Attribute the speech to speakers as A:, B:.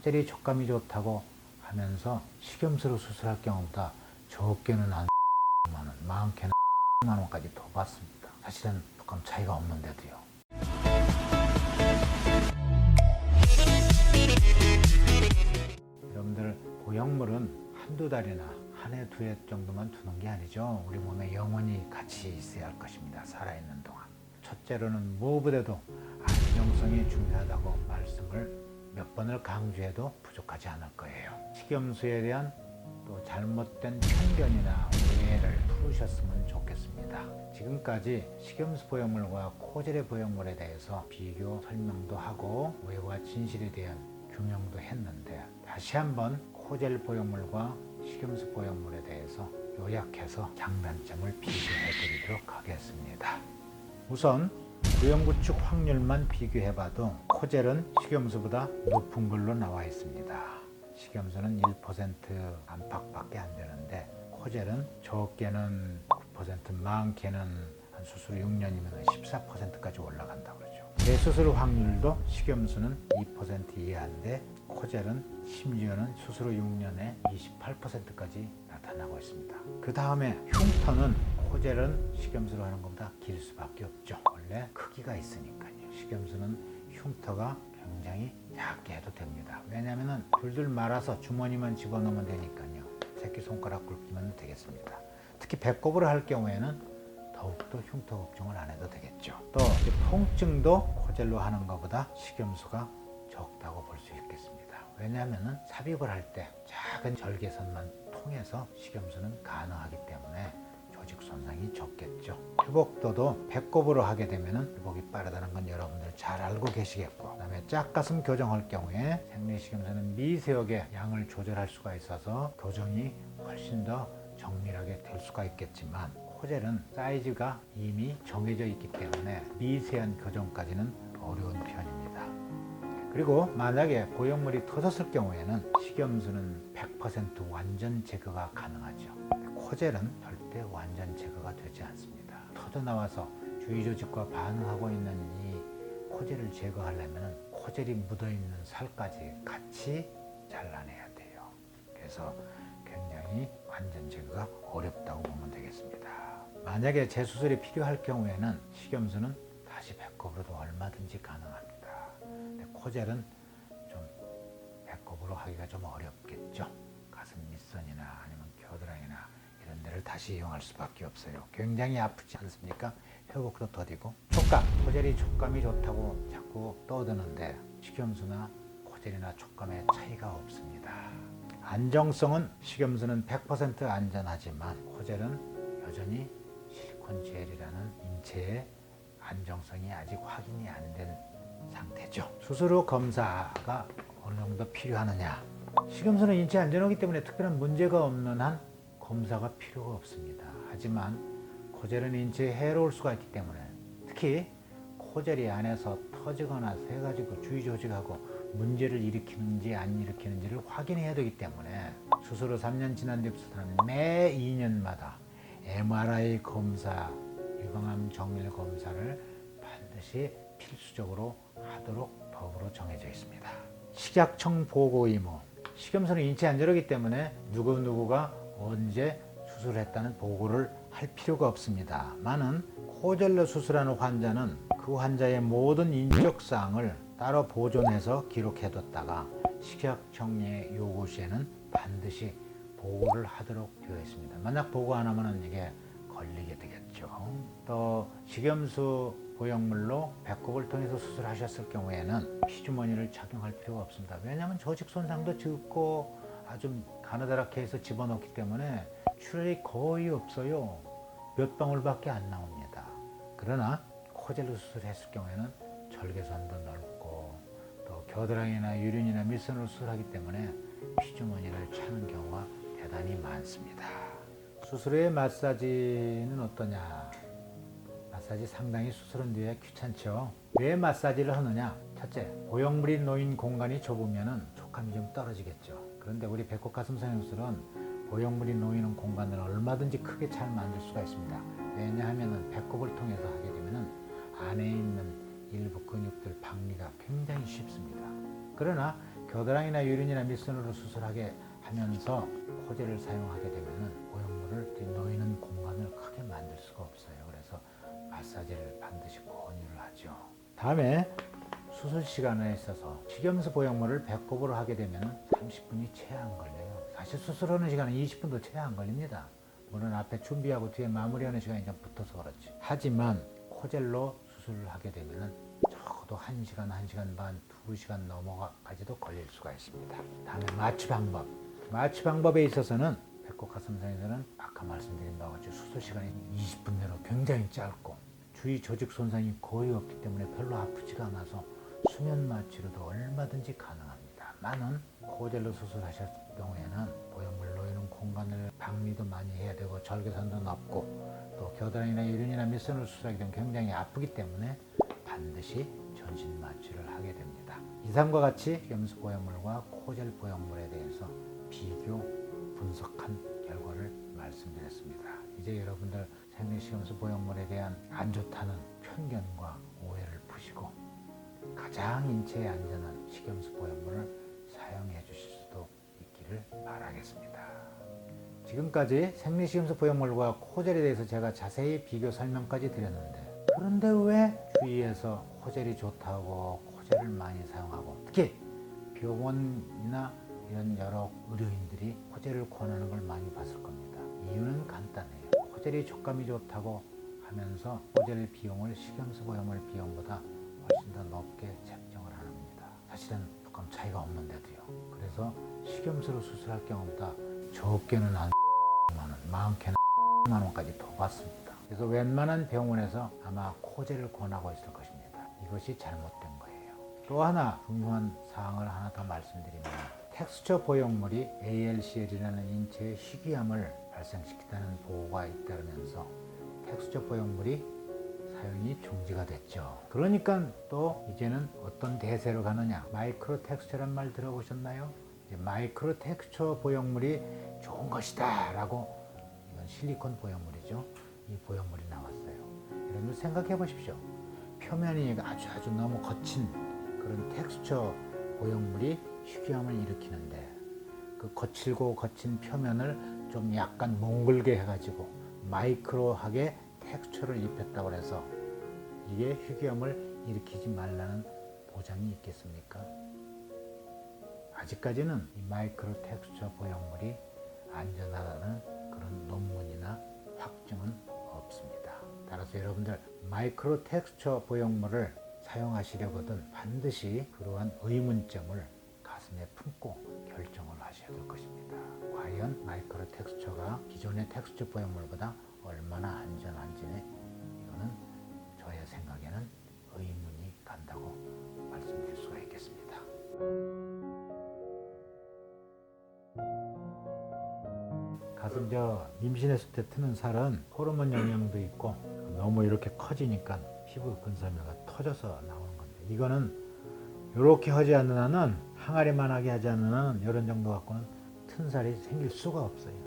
A: 코젤이 촉감이 좋다고 하면서 식염수로 수술할 경우보다 적게는 한 10만 원, 많게는 10만 원까지 더 받습니다. 사실은 촉감 차이가 없는데도요. 여러분들, 보형물은 한두 달이나 한 해, 두 해 정도만 두는 게 아니죠. 우리 몸에 영원히 같이 있어야 할 것입니다. 살아있는 동안. 첫째로는 무엇보다도 안정성이 중요하다고 말씀을 몇 번을 강조해도 부족하지 않을 거예요. 식염수에 대한 또 잘못된 편견이나 오해를 풀으셨으면 좋겠습니다. 지금까지 식염수 보형물과 코젤의 보형물에 대해서 비교 설명도 하고 오해와 진실에 대한 규명도 했는데, 다시 한번 코젤 보형물과 식염수 보형물에 대해서 요약해서 장단점을 비교해 드리도록 하겠습니다. 우선 부영구축 확률만 비교해봐도 코젤은 식염수보다 높은 걸로 나와 있습니다. 식염수는 1% 안팎밖에 안 되는데 코젤은 적게는 9%, 많게는 한 수술 6년이면 14%까지 올라간다고 그러죠. 재수술 확률도 식염수는 2% 이하인데 코젤은 심지어는 수술 후 6년에 28%까지 나타나고 있습니다. 그 다음에 흉터는 코젤은 식염수로 하는 것보다 길 수밖에 없죠. 원래 크기가 있으니까요. 식염수는 흉터가 굉장히 얇게 해도 됩니다. 왜냐하면 둘둘 말아서 주머니만 집어넣으면 되니까요. 새끼손가락 굵기면 되겠습니다. 특히 배꼽으로 할 경우에는 더욱더 흉터 걱정을 안 해도 되겠죠. 또 통증도 코젤로 하는 것보다 식염수가 적다고 볼 수 있겠습니다. 왜냐하면 삽입을 할 때 작은 절개선만 통해서 식염수는 가능하기 때문에 조직 손상이 적겠죠. 회복도도 배꼽으로 하게 되면 회복이 빠르다는 건 여러분들 잘 알고 계시겠고, 그 다음에 짝가슴 교정할 경우에 생리식염수는 미세하게 양을 조절할 수가 있어서 교정이 훨씬 더 정밀하게 될 수가 있겠지만, 코젤은 사이즈가 이미 정해져 있기 때문에 미세한 교정까지는 어려운 편입니다. 그리고 만약에 보형물이 터졌을 경우에는 식염수는 100% 완전 제거가 가능하죠. 코젤은 절대 완전 제거가 되지 않습니다. 터져나와서 주위 조직과 반응하고 있는 이 코젤을 제거하려면 코젤이 묻어있는 살까지 같이 잘라내야 돼요. 그래서 굉장히 완전 제거가 어렵다고 보면 되겠습니다. 만약에 재수술이 필요할 경우에는 식염수는 다시 배꼽으로도 얼마든지 가능합니다. 근데 코젤은 좀 배꼽으로 하기가 좀 어렵겠죠. 가슴 밑선이나 아니면 겨드랑이나 이런 데를 다시 이용할 수밖에 없어요. 굉장히 아프지 않습니까? 회복도 더디고. 촉감, 코젤이 촉감이 좋다고 자꾸 떠드는데 식염수나 코젤이나 촉감에 차이가 없습니다. 안정성은 식염수는 100% 안전하지만 코젤은 여전히 실리콘 젤이라는 인체의 안정성이 아직 확인이 안 된 상태죠. 수술 후 검사가 어느 정도 필요하느냐? 식염수는 인체 안전하기 때문에 특별한 문제가 없는 한 검사가 필요가 없습니다. 하지만 코젤은 인체에 해로울 수가 있기 때문에, 특히 코젤이 안에서 터지거나 새가지고 주위 조직하고 문제를 일으키는지 안 일으키는지를 확인해야 되기 때문에 수술 후 3년 지난 뒤부터는 매 2년마다 MRI 검사, 유방암 정밀 검사를 반드시 필수적으로 하도록 법으로 정해져 있습니다. 식약청 보고 의무. 식염수는 인체 안전하기 때문에 누구누구가 언제 수술했다는 보고를 할 필요가 없습니다. 많은 코젤로 수술하는 환자는 그 환자의 모든 인적사항을 따로 보존해서 기록해뒀다가 식약청의 요구 시에는 반드시 보고를 하도록 되어 있습니다. 만약 보고 안 하면 이게 걸리게 되겠죠. 또 식염수 보형물로 배꼽을 통해서 수술하셨을 경우에는 피주머니를 착용할 필요가 없습니다. 왜냐하면 조직 손상도 적고 아주 가느다랗게 해서 집어넣기 때문에 출혈이 거의 없어요. 몇 방울밖에 안 나옵니다. 그러나 코젤로 수술했을 경우에는 절개선도 넓고 또 겨드랑이나 유륜이나 밑선으로 수술하기 때문에 피주머니를 차는 경우가 대단히 많습니다. 수술 후의 마사지는 어떠냐? 마사지 상당히 수술한 뒤에 귀찮죠. 왜 마사지를 하느냐? 첫째, 보형물이 놓인 공간이 좁으면 촉감이 좀 떨어지겠죠. 그런데 우리 배꼽 가슴 성형술은 보형물이 놓이는 공간을 얼마든지 크게 잘 만들 수가 있습니다. 왜냐하면 배꼽을 통해서 하게 되면 안에 있는 일부 근육들 박리가 굉장히 쉽습니다. 그러나 겨드랑이나 유린이나 밑선으로 수술하게 하면서 코젤을 사용하게 되면은 보형물을 놓이는 공간을 크게 만들 수가 없어요. 그래서 마사지를 반드시 권유를 하죠. 다음에 수술 시간에 있어서 식염수 보형물을 배꼽으로 하게 되면 30분이 채 안 걸려요. 사실 수술하는 시간은 20분도 채 안 걸립니다. 물론 앞에 준비하고 뒤에 마무리하는 시간이 좀 붙어서 그렇지. 하지만 코젤로 수술을 하게 되면 적어도 1시간, 1시간 반, 2시간 넘어가까지도 걸릴 수가 있습니다. 다음에 마취 방법. 마취 방법에 있어서는 배꼽 가슴선에서는 아까 말씀드린 바와 같이 수술 시간이 20분 내로 굉장히 짧고 주위 조직 손상이 거의 없기 때문에 별로 아프지가 않아서 수면 마취로도 얼마든지 가능합니다. 많은 코젤로 수술하실 경우에는 보형물 놓이는 공간을 박리도 많이 해야 되고 절개선도 높고 또 겨드랑이나 유륜이나 밑선을 수술하게 되면 굉장히 아프기 때문에 반드시 전신 마취를 하게 됩니다. 이상과 같이 식염수 보형물과 코젤 보형물에 대해서 비교 분석한 결과를 말씀드렸습니다. 이제 여러분들 생리식염수 보형물에 대한 안 좋다는 편견과 오해를 푸시고 가장 인체에 안전한 식염수 보형물을 사용해 주실 수도 있기를 바라겠습니다. 지금까지 생리식염수 보형물과 코젤에 대해서 제가 자세히 비교 설명까지 드렸는데 그런데 왜 주위에서 코젤이 좋다고 코젤을 많이 사용하고 특히 병원이나 이런 여러 의료인들이 코젤을 권하는 걸 많이 봤을 겁니다. 이유는 간단해요. 코젤이 촉감이 좋다고 하면서 코젤 비용을 식염수 보형물 비용보다 훨씬 더 높게 책정을 합니다. 사실은 조금 차이가 없는데도요. 그래서 식염수로 수술할 경우보다 적게는 한 10만 원, 많게는 10만 원까지 더 받습니다. 그래서 웬만한 병원에서 아마 코젤을 권하고 있을 것입니다. 이것이 잘못된 거예요. 또 하나 중요한 사항을 하나 더 말씀드리면 텍스처 보형물이 ALCL이라는 인체의 희귀암을 발생시킨다는 보고가 잇따르면서 텍스처 보형물이 사용이 중지가 됐죠. 그러니까 또 이제는 어떤 대세로 가느냐, 마이크로 텍스처란 말 들어보셨나요? 이제 마이크로 텍스처 보형물이 좋은 것이다 라고, 이건 실리콘 보형물이죠. 이 보형물이 나왔어요. 여러분 생각해 보십시오. 표면이 아주 너무 거친 그런 텍스처 보형물이 희귀암을 일으키는데 그 거칠고 거친 표면을 좀 약간 몽글게 해가지고 마이크로하게 텍스처를 입혔다고 해서 이게 희귀암을 일으키지 말라는 보장이 있겠습니까? 아직까지는 이 마이크로 텍스처 보형물이 안전하다는 그런 논문이나 확증은 없습니다. 따라서 여러분들 마이크로 텍스처 보형물을 사용하시려거든 반드시 그러한 의문점을 가슴에 품고 결정을 하셔야 될 것입니다. 과연 마이크로 텍스처가 기존의 텍스처 보형물보다 얼마나 안전한지는 이거는 저의 생각에는 의문이 간다고 말씀드릴 수가 있겠습니다. 가슴 임신했을 때 트는 살은 호르몬 영향도 있고 너무 이렇게 커지니까 피부 근섬유가 터져서 나오는 건데 이거는 이렇게 하지 않는 한은 항아리만하게 하지 않는 한은 이런 정도 갖고는 튼 살이 생길 수가 없어요.